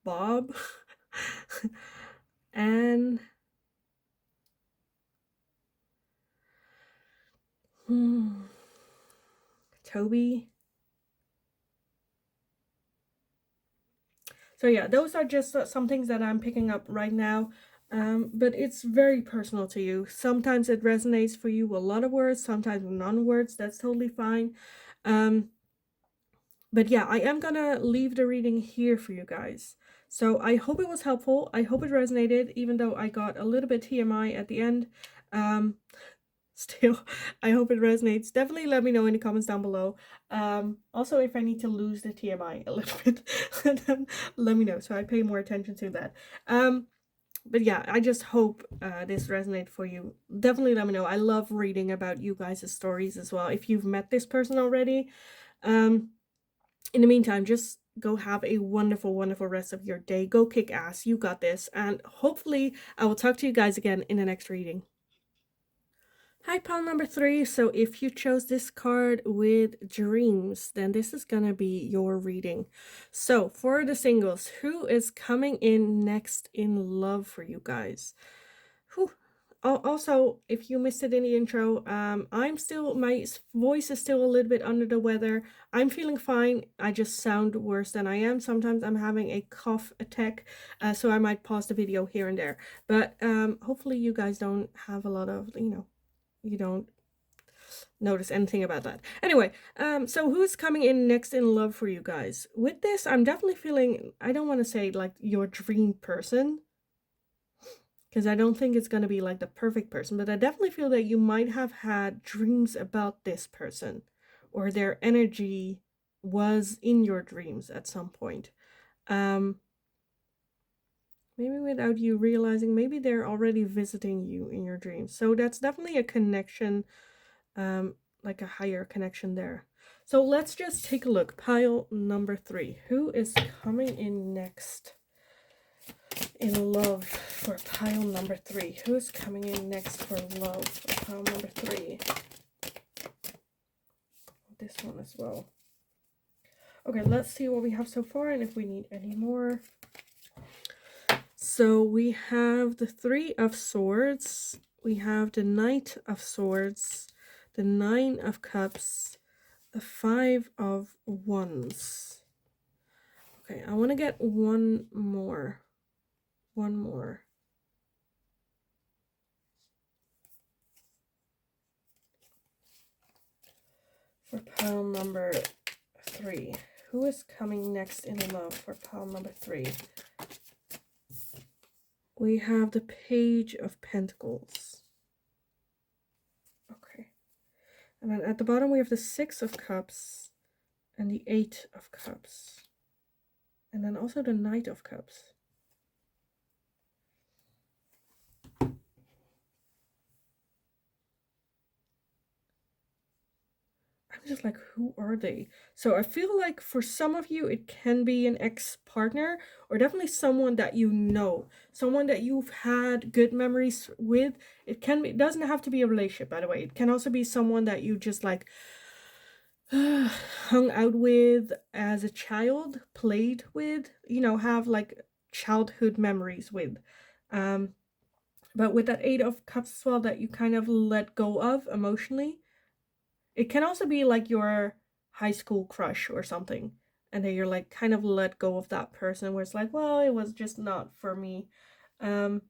Bob, and Toby. So yeah, those are just some things that I'm picking up right now. But it's very personal to you. Sometimes it resonates for you, a lot of words, sometimes non-words. That's totally fine. But yeah, I am gonna leave the reading here for you guys. So I hope it was helpful. I hope it resonated, even though I got a little bit TMI at the end. Still, I hope it resonates. Definitely let me know in the comments down below. Also, if I need to lose the TMI a little bit, then let me know so I pay more attention to that. But yeah, I just hope this resonated for you. Definitely let me know. I love reading about you guys' stories as well. If you've met this person already, in the meantime, just go have a wonderful, wonderful rest of your day. Go kick ass. You got this. And hopefully I will talk to you guys again in the next reading. Hi, pile number 3. So if you chose this card with dreams, then this is gonna be your reading. So for the singles, who is coming in next in love for you guys? Whew. Also, if you missed it in the intro, I'm still, my voice is still a little bit under the weather. I'm feeling fine. I just sound worse than I am. Sometimes I'm having a cough attack, so I might pause the video here and there. But hopefully you guys don't have a lot of, you don't notice anything about that. Anyway, so who's coming in next in love for you guys? With this, I'm definitely feeling, I don't want to say like your dream person, because I don't think it's going to be like the perfect person, but I definitely feel that you might have had dreams about this person, or their energy was in your dreams at some point. Maybe without you realizing, maybe they're already visiting you in your dreams. So that's definitely a connection, like a higher connection there. So let's just take a look. Pile number 3. Who is coming in next in love for pile number 3? Who's coming in next for love for pile number 3? one as well. Okay, let's see what we have so far and if we need any more. So we have the Three of Swords, we have the Knight of Swords, the Nine of Cups, the Five of Wands. Okay, I want to get one more. One more. For pile number 3. Who is coming next in love for pile number 3? We have the Page of Pentacles. Okay. And then at the bottom we have the Six of Cups and the Eight of Cups. And then also the Knight of Cups. I'm just like, who are they? So I feel like for some of you, it can be an ex-partner or definitely someone that you know, someone that you've had good memories with. It doesn't have to be a relationship, by the way. It can also be someone that you just like hung out with as a child, played with, you know, have like childhood memories with. But with that Eight of Cups as well, that you kind of let go of emotionally. It can also be like your high school crush or something, and then you're like kind of let go of that person where it's like, well, it was just not for me. I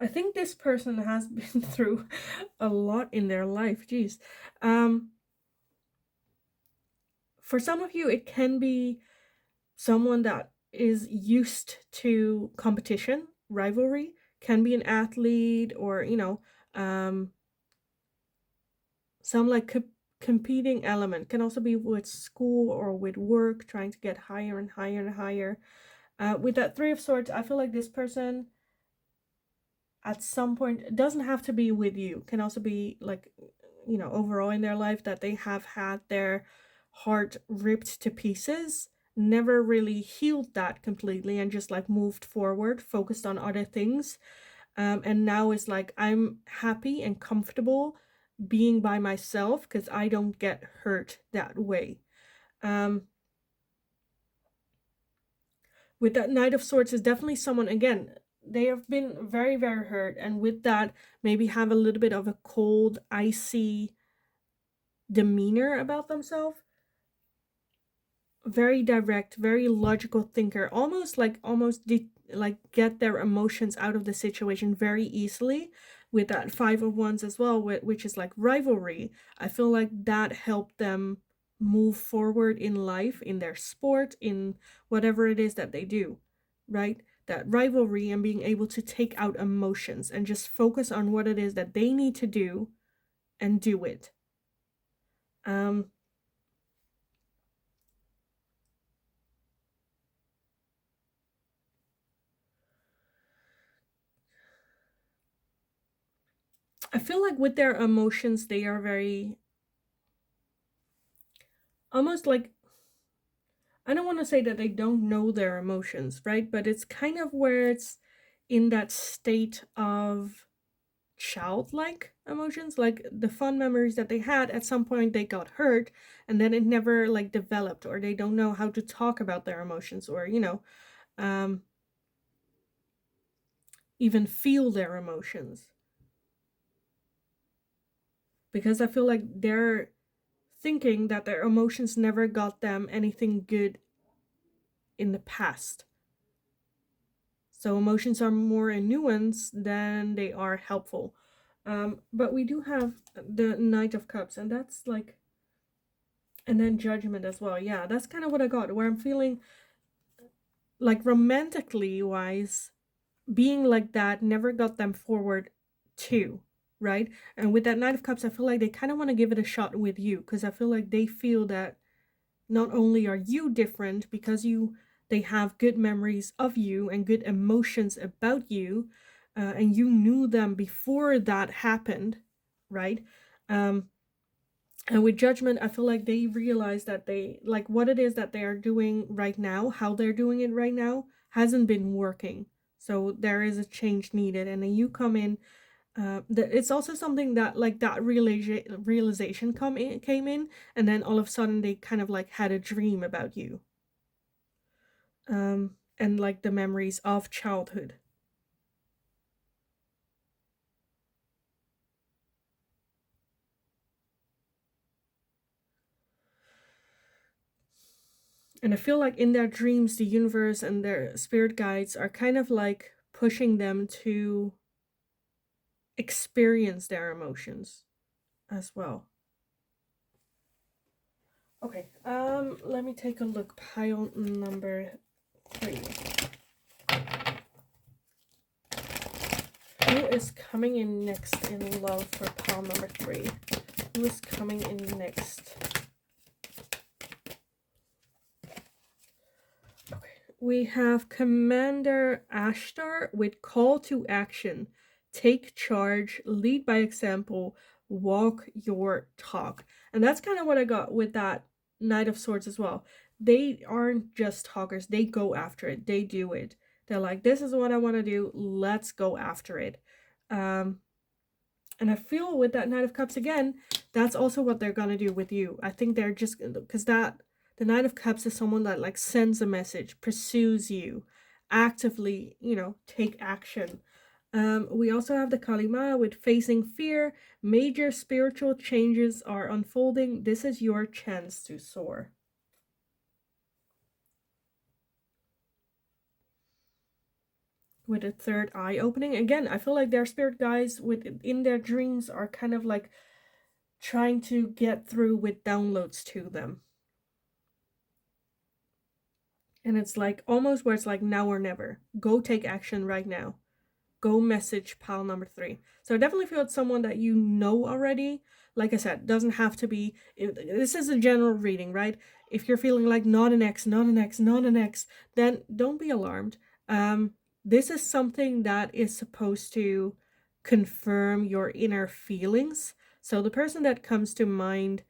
think this person has been through a lot in their life. Jeez. For some of you, it can be someone that is used to competition, rivalry, can be an athlete or, you know, some like competing element, can also be with school or with work, trying to get higher and higher and higher. With that Three of Swords, I feel like this person at some point, it doesn't have to be with you, can also be like, you know, overall in their life, that they have had their heart ripped to pieces, never really healed that completely, and just like moved forward, focused on other things. And now is like, I'm happy and comfortable being by myself because I don't get hurt that way. With that Knight of Swords is definitely someone, again, they have been very, very hurt, and with that, maybe have a little bit of a cold, icy demeanor about themselves. Very direct, very logical thinker, almost get their emotions out of the situation very easily. With that Five of Wands as well, which is like rivalry, I feel like that helped them move forward in life, in their sport, in whatever it is that they do, right? That rivalry and being able to take out emotions and just focus on what it is that they need to do and do it. I feel like with their emotions, they are very, almost like, I don't want to say that they don't know their emotions, right? But it's kind of where it's in that state of childlike emotions, like the fun memories that they had. At some point they got hurt, and then it never like developed, or they don't know how to talk about their emotions, or, you know, even feel their emotions. Because I feel like they're thinking that their emotions never got them anything good in the past. So emotions are more a nuance than they are helpful. But we do have the Knight of Cups, and that's like, and then Judgment as well. Yeah, that's kind of what I got, where I'm feeling like romantically wise, being like that never got them forward too, right? And with that Knight of Cups, I feel like they kind of want to give it a shot with you, because I feel like they feel that not only are you different because they have good memories of you and good emotions about you, and you knew them before that happened, right? And with Judgment, I feel like they realize that they like what it is that they are doing right now, how they're doing it right now hasn't been working. So there is a change needed, and then you come in. It's also something that like that realization came in, and then all of a sudden they kind of like had a dream about you, and like the memories of childhood. And I feel like in their dreams, the universe and their spirit guides are kind of like pushing them to experience their emotions as well. Okay, let me take a look. Pile number 3. Who is coming in next in love for pile number 3? Who is coming in next? Okay, we have Commander Ashtar with call to action. Take charge, lead by example, walk your talk. And that's kind of what I got with that Knight of Swords as well. They aren't just talkers, they go after it, they do it. They're like, this is what I want to do, let's go after it. Um, and I feel with that Knight of Cups again, that's also what they're gonna do with you. I think they're just because that the Knight of Cups is someone that like sends a message, pursues you, actively, take action. We also have the Kalima with facing fear. Major spiritual changes are unfolding. This is your chance to soar. With a third eye opening. Again, I feel like their spirit guides in their dreams are kind of like trying to get through with downloads to them. And it's like almost where it's like now or never. Go take action right now. Go message pile number 3. So I definitely feel it's someone that you know already. Like I said, doesn't have to be. This is a general reading, right? If you're feeling like not an ex, not an ex, not an ex, then don't be alarmed. This is something that is supposed to confirm your inner feelings. So the person that comes to mind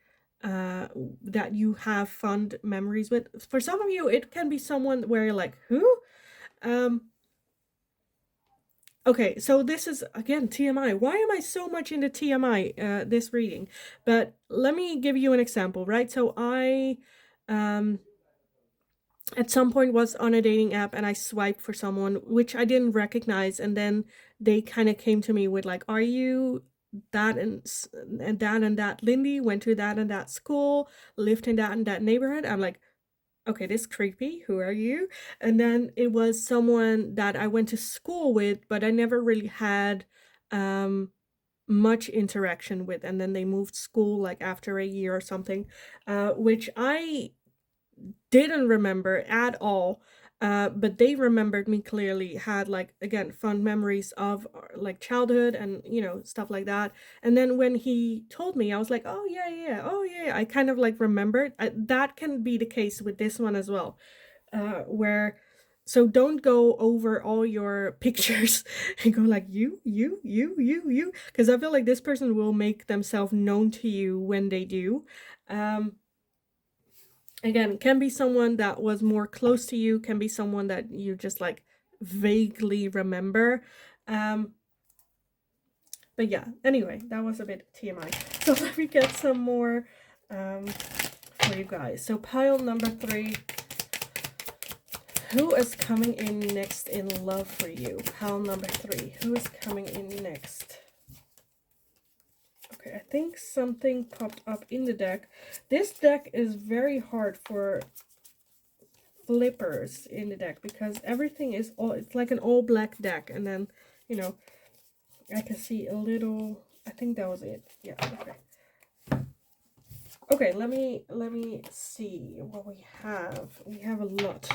that you have fond memories with, for some of you, it can be someone where you're like, who? Okay, so this is again TMI. Why am I so much into TMI this reading? But let me give you an example, right? So I at some point was on a dating app and I swiped for someone which I didn't recognize, and then they kind of came to me with like, "Are you that and that Lindy? Went to that and that school, lived in that and that neighborhood?" I'm like, okay, this is creepy. Who are you? And then it was someone that I went to school with, but I never really had much interaction with. And then they moved school like after a year or something, which I didn't remember at all. But they remembered me clearly, had like again fond memories of like childhood and stuff like that. And then when he told me, I was like, oh yeah, yeah, oh yeah. I kind of like remembered. That can be the case with this one as well, where so don't go over all your pictures and go like you, because I feel like this person will make themselves known to you when they do. Again, can be someone that was more close to you, can be someone that you just like vaguely remember. But yeah, anyway, that was a bit TMI. So let me get some more for you guys. So pile number 3. Who is coming in next in love for you? Pile number 3. Who is coming in next? Okay, I think something popped up in the deck. This deck is very hard for flippers in the deck because everything is it's like an all black deck, and then I can see a little. I think that was it. Yeah. Okay, let me see what we have. We have a lot.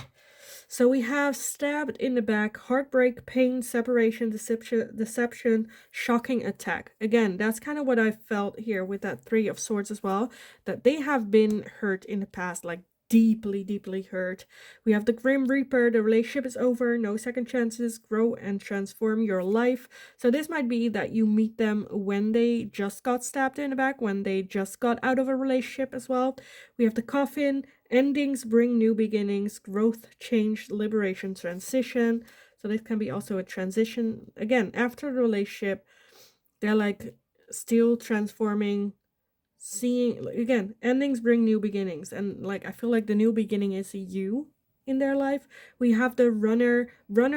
So we have stabbed in the back, heartbreak, pain, separation, deception, shocking attack. Again, that's kind of what I felt here with that 3 of Swords as well, that they have been hurt in the past, like deeply, deeply hurt. We have the Grim Reaper, the relationship is over, no second chances, grow and transform your life. So this might be that you meet them when they just got stabbed in the back, when they just got out of a relationship as well. We have the Coffin, endings bring new beginnings, growth, change, liberation, transition. So this can be also a transition. Again, after the relationship, they're like still transforming, seeing, again, endings bring new beginnings, and like I feel like the new beginning is you in their life. We have the runner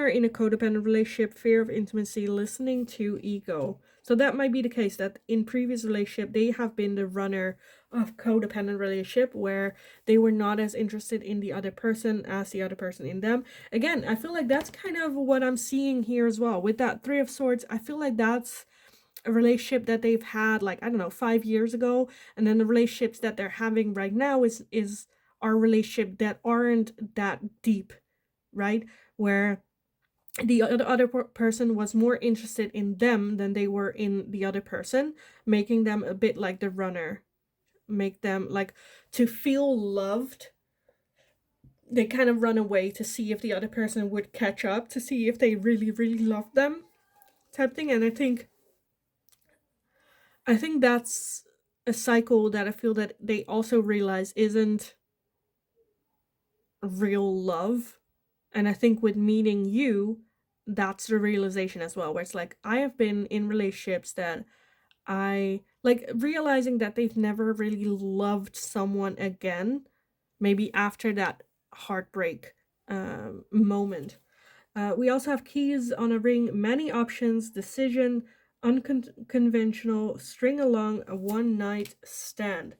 in a codependent relationship, fear of intimacy, listening to ego. So that might be the case that in previous relationship they have been the runner of codependent relationship, where they were not as interested in the other person as the other person in them. Again, I feel like that's kind of what I'm seeing here as well with that Three of Swords. I feel like that's a relationship that they've had, like, I don't know, 5 years ago, and then the relationships that they're having right now is our relationship that aren't that deep, right? Where the other person was more interested in them than they were in the other person, making them a bit like the runner, make them like to feel loved. They kind of run away to see if the other person would catch up, to see if they really, really love them, type thing. And I think that's a cycle that I feel that they also realize isn't real love. And I think with meeting you, that's the realization as well, where it's like I have been in relationships that I like, realizing that they've never really loved someone again, maybe after that heartbreak moment. We also have keys on a ring, many options, decision, unconventional, string along, a one night stand.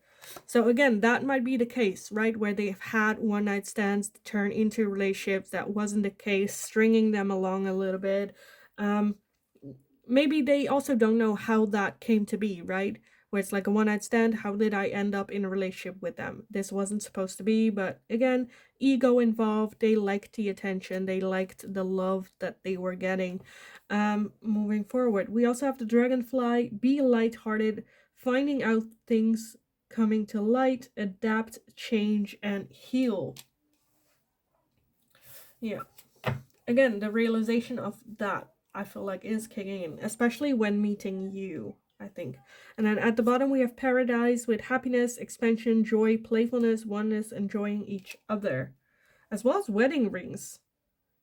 So again, that might be the case, right? Where they've had one night stands turn into relationships. That wasn't the case, stringing them along a little bit. Um, Maybe they also don't know how that came to be, right? Where it's like a one night stand, how did I end up in a relationship with them? This wasn't supposed to be, but again, ego involved. They liked the attention, they liked the love that they were getting. Moving forward, we also have the dragonfly, be lighthearted, finding out things, coming to light, adapt, change, and heal. Yeah. Again, the realization of that I feel like is kicking in, especially when meeting you, I think. And then at the bottom we have paradise with happiness, expansion, joy, playfulness, oneness, enjoying each other, as well as wedding rings.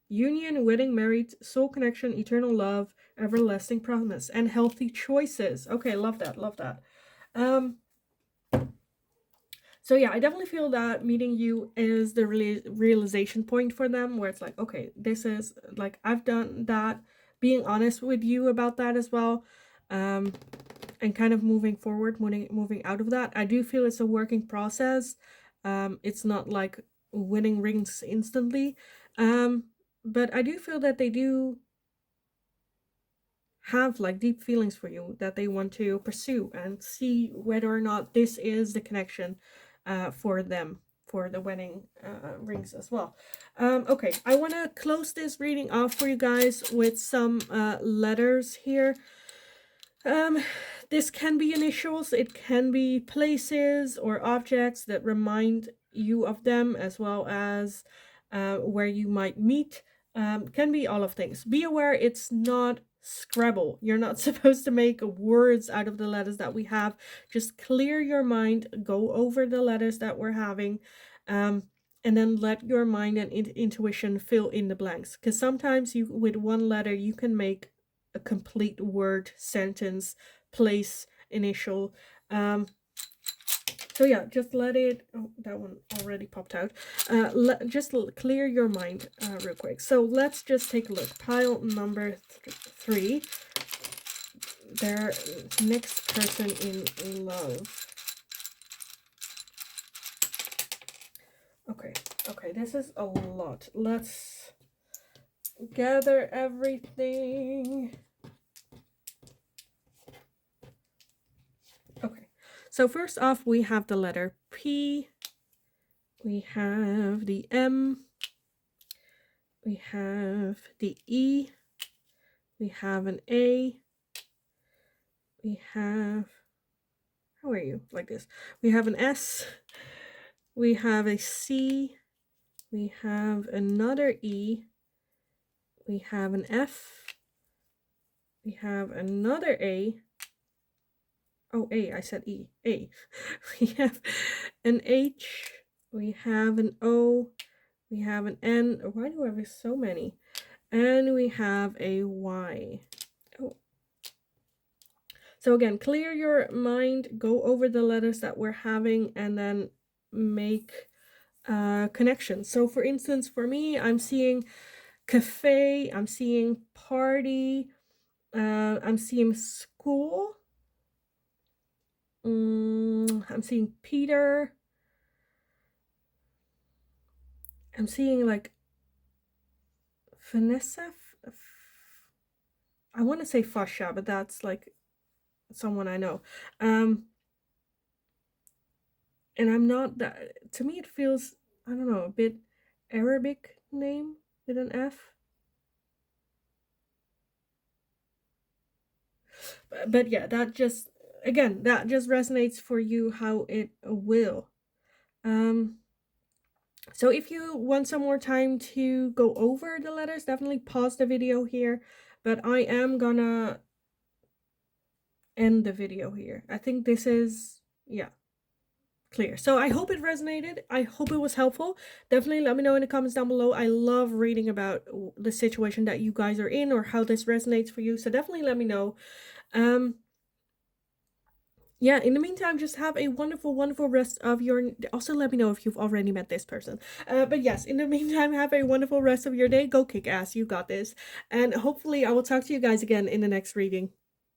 Union, wedding, married, soul connection, eternal love, everlasting promise, and healthy choices. Okay, love that, love that. So yeah, I definitely feel that meeting you is the realization point for them, where it's like, okay, this is like, I've done that, being honest with you about that as well, and kind of moving forward, moving out of that. I do feel it's a working process. It's not like winning rings instantly, but I do feel that they do have like deep feelings for you that they want to pursue and see whether or not this is the connection for them, for the wedding rings as well. Okay, I want to close this reading off for you guys with some letters here. This can be initials, it can be places or objects that remind you of them, as well as where you might meet. Can be all of things. Be aware it's not Scrabble. You're not supposed to make words out of the letters that we have. Just clear your mind, go over the letters that we're having, and then let your mind and intuition fill in the blanks. Because sometimes you, with one letter, you can make a complete word, sentence, place, initial. So yeah, just let it, oh, that one already popped out. Just clear your mind real quick. So let's just take a look. Pile number 3. Their next person in love. Okay, this is a lot. Let's gather everything. Okay, so first off, we have the letter P, we have the M, we have the E, we have an A, we have, how are you, like this, we have an S, we have a C, we have another E, we have an F, we have another A, oh, A, I said E, A, we have an H, we have an O, we have an N. Why do I have so many? And we have a Y. Oh. So again, clear your mind, go over the letters that we're having, and then make connections. So for instance, for me, I'm seeing cafe, I'm seeing party, I'm seeing school, I'm seeing Peter, I'm seeing like Vanessa. I want to say Fasha, but that's like someone I know. And I'm not that, to me it feels, I don't know, a bit Arabic name with an F. But yeah, that just, again, that just resonates for you how it will. Um, so if you want some more time to go over the letters, definitely pause the video here. But I am gonna end the video here. I think this is, yeah, clear. So I hope it resonated. I hope it was helpful. Definitely let me know in the comments down below. I love reading about the situation that you guys are in or how this resonates for you. So definitely let me know. Yeah, in the meantime, just have a wonderful, wonderful rest of your, also let me know if you've already met this person. But yes, in the meantime, have a wonderful rest of your day. Go kick ass. You got this. And hopefully I will talk to you guys again in the next reading.